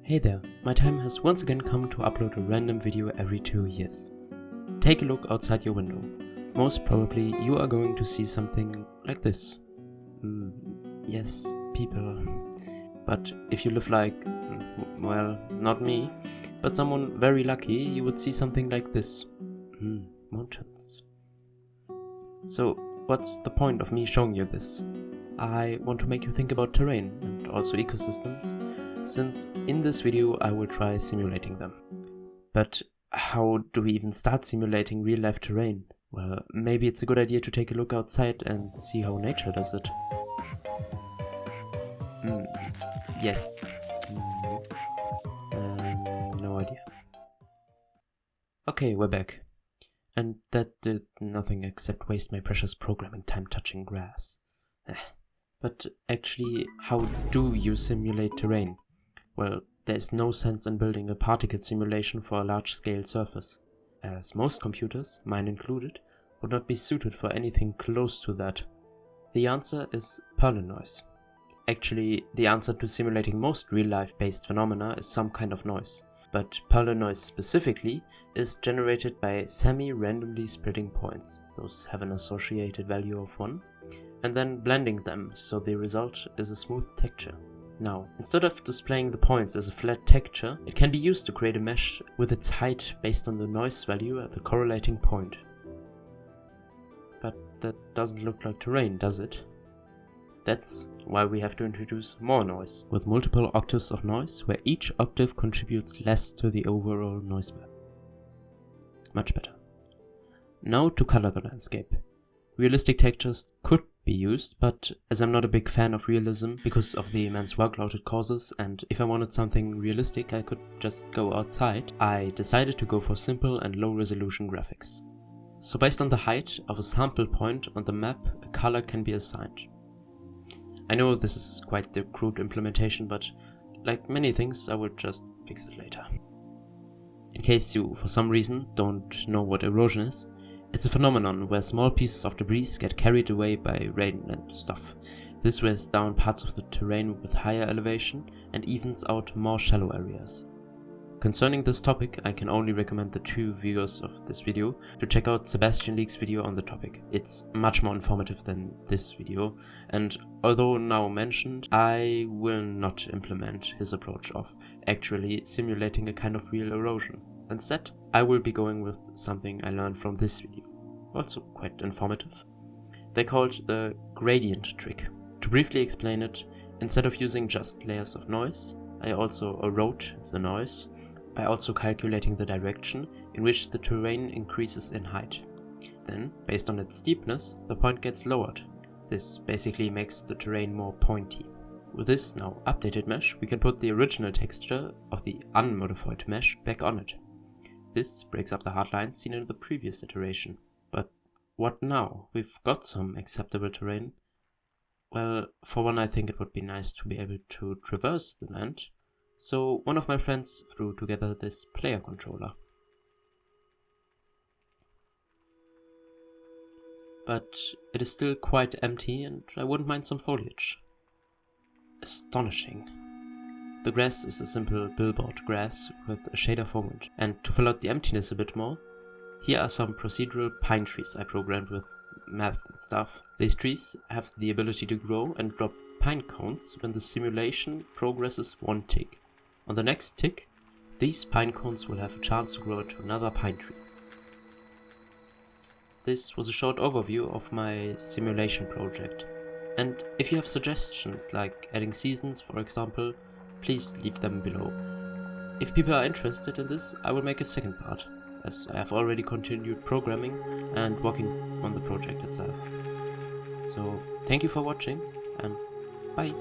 Hey there, my time has once again come to upload a random video every 2 years. Take a look outside your window. Most probably you are going to see something like this. Yes, people. But if you live like, well, not me, but someone very lucky, you would see something like this. Mountains. So, what's the point of me showing you this? I want to make you think about terrain and also ecosystems, since in this video I will try simulating them. But how do we even start simulating real-life terrain? Well, maybe it's a good idea to take a look outside and see how nature does it. Yes. No idea. Okay, we're back. And that did nothing except waste my precious programming time touching grass. But actually, how do you simulate terrain? Well, there's no sense in building a particle simulation for a large-scale surface, as most computers, mine included, would not be suited for anything close to that. The answer is Perlin Noise. Actually, the answer to simulating most real-life based phenomena is some kind of noise, but Perlin Noise specifically is generated by semi-randomly splitting points, those have an associated value of 1, and then blending them so the result is a smooth texture. Now, instead of displaying the points as a flat texture, it can be used to create a mesh with its height based on the noise value at the correlating point. But that doesn't look like terrain, does it? That's why we have to introduce more noise, with multiple octaves of noise, where each octave contributes less to the overall noise map. Much better. Now to color the landscape. Realistic textures could be used, but as I'm not a big fan of realism because of the immense workload it causes, and if I wanted something realistic I could just go outside, I decided to go for simple and low resolution graphics. So based on the height of a sample point on the map, a color can be assigned. I know this is quite the crude implementation, but like many things I will just fix it later. In case you, for some reason, don't know what erosion is, it's a phenomenon where small pieces of debris get carried away by rain and stuff. This wears down parts of the terrain with higher elevation and evens out more shallow areas. Concerning this topic, I can only recommend the 2 viewers of this video to check out Sebastian Leek's video on the topic. It's much more informative than this video, and although now mentioned, I will not implement his approach of actually simulating a kind of real erosion. Instead, I will be going with something I learned from this video, also quite informative. They call it the gradient trick. To briefly explain it, instead of using just layers of noise, I also erode the noise by also calculating the direction in which the terrain increases in height. Then, based on its steepness, the point gets lowered. This basically makes the terrain more pointy. With this now updated mesh, we can put the original texture of the unmodified mesh back on it. This breaks up the hard lines seen in the previous iteration. But what now? We've got some acceptable terrain. Well, for one I think it would be nice to be able to traverse the land, so one of my friends threw together this player controller. But it is still quite empty and I wouldn't mind some foliage. Astonishing. The grass is a simple billboard grass with a shade of foliage, and to fill out the emptiness a bit more, here are some procedural pine trees I programmed with math and stuff. These trees have the ability to grow and drop pine cones when the simulation progresses 1 tick. On the next tick, these pine cones will have a chance to grow into another pine tree. This was a short overview of my simulation project, and if you have suggestions like adding seasons, for example, please leave them below. If people are interested in this, I will make a second part, as I have already continued programming and working on the project itself. So, thank you for watching, and bye!